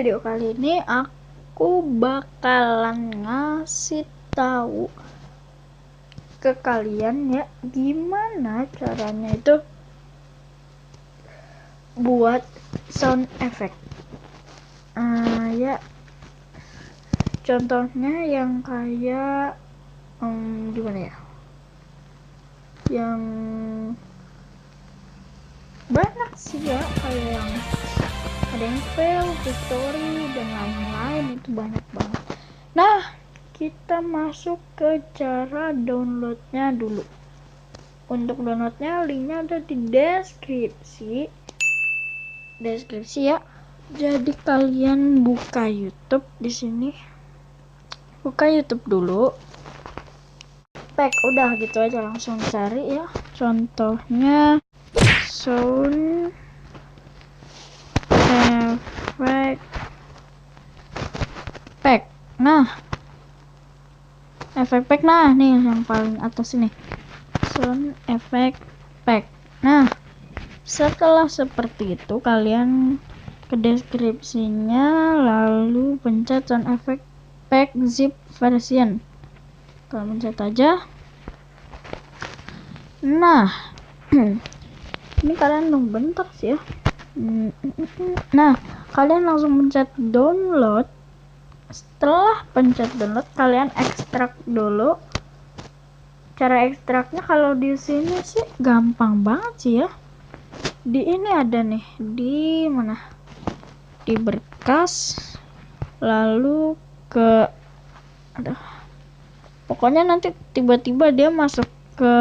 video kali ini aku bakalan ngasih tahu ke kalian ya gimana caranya itu buat sound effect. Ya contohnya yang kayak gimana ya, yang banyak sih ya, kayak yang ada yang fail, victory, dan lain-lain, itu banyak banget. Nah, kita masuk ke cara downloadnya dulu. Untuk downloadnya, linknya ada di deskripsi ya. Jadi kalian buka YouTube di sini, buka YouTube dulu. Pack, udah gitu aja, langsung cari ya. Contohnya sound effect pack. Nah, efek pack, nah nih yang paling atas ini, sound effect pack. Nah, setelah seperti itu kalian ke deskripsinya, lalu pencet sound effect pack zip version. Kalian pencet aja. Nah, ini kalian tunggu bentar sih ya. Nah, kalian langsung pencet download. Setelah pencet download, kalian ekstrak dulu. Cara ekstraknya kalau di sini sih gampang banget sih ya. Di ini ada nih, di mana? Di berkas, lalu ke pokoknya nanti tiba-tiba dia masuk ke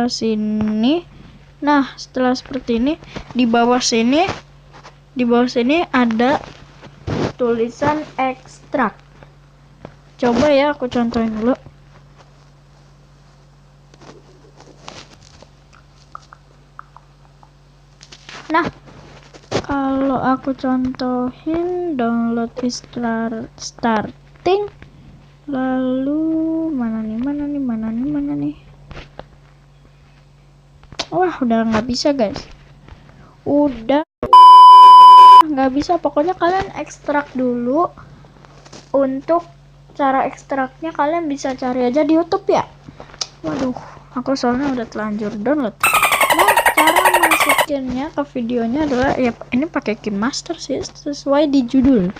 sini. Nah, setelah seperti ini, di bawah sini ada tulisan ekstrak. Coba ya, aku contohin dulu. Nah, kalau aku contohin, download is starting, lalu mana nih. Wah, udah nggak bisa guys, udah nggak bisa. Pokoknya kalian ekstrak dulu. Untuk cara ekstraknya kalian bisa cari aja di YouTube ya. Waduh, aku soalnya udah telanjur download. Nah, cara masukinnya ke videonya adalah ya ini pakai KineMaster sih, sesuai di judul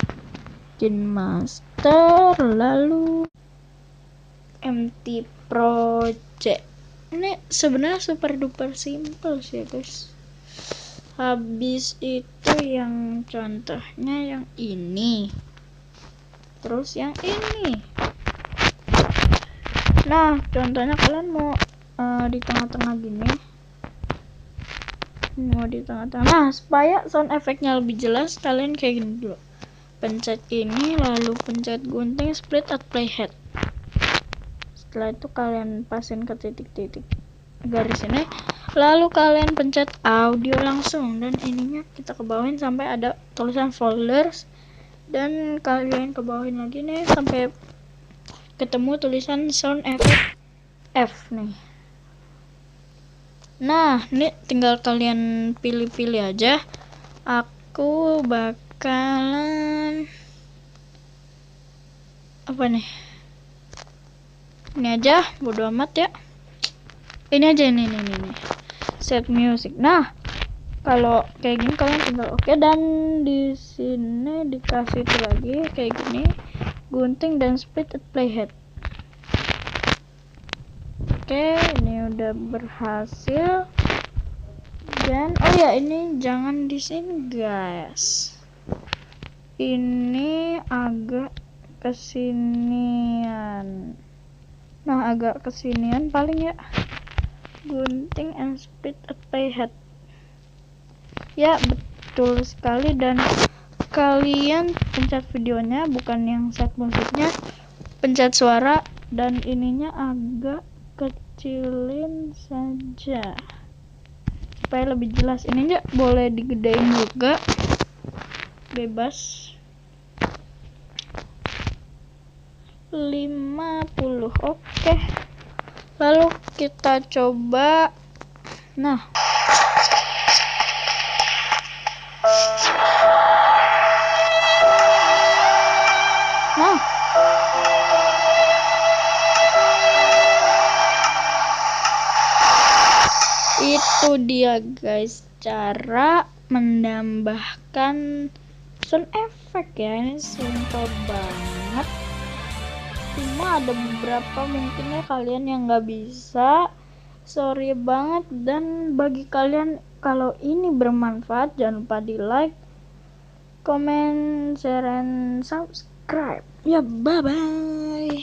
KineMaster, lalu MT Project. Ini sebenarnya super duper simple sih ya guys. Habis itu yang contohnya yang ini, terus yang ini. Nah, contohnya kalian mau di tengah-tengah gini, nah supaya sound efeknya lebih jelas, kalian kayak gini dulu, pencet ini, lalu pencet gunting split at playhead. Setelah itu kalian pasin ke titik-titik garis ini, lalu kalian pencet audio langsung, dan ininya kita kebawain sampai ada tulisan folders, dan kalian kebawain lagi nih sampai ketemu tulisan sound effect F nih. Nah, ini tinggal kalian pilih-pilih aja. Aku bakalan apa nih? Ini aja, bodo amat ya. Ini aja, ini set music. Nah, kalau kayak gini kalian tinggal oke, dan di sini dikasih itu lagi kayak gini, gunting dan split at playhead. Oke, ini udah berhasil. Dan oh ya, ini jangan di sini guys, ini agak kesinian. Nah, agak kesinian paling ya. Gunting and split at playhead. Ya, betul sekali. Dan kalian pencet videonya, bukan yang set musiknya, pencet suara, dan ininya agak kecilin saja supaya lebih jelas. Ini aja boleh digedein juga, bebas. 50. Oke. Lalu kita coba. Nah, Itu dia guys, cara menambahkan sound effect ya. Ini simple banget, cuma ada beberapa mungkinnya kalian yang nggak bisa, sorry banget. Dan bagi kalian kalau ini bermanfaat, jangan lupa di like, comment, share, and subscribe ya. Bye bye.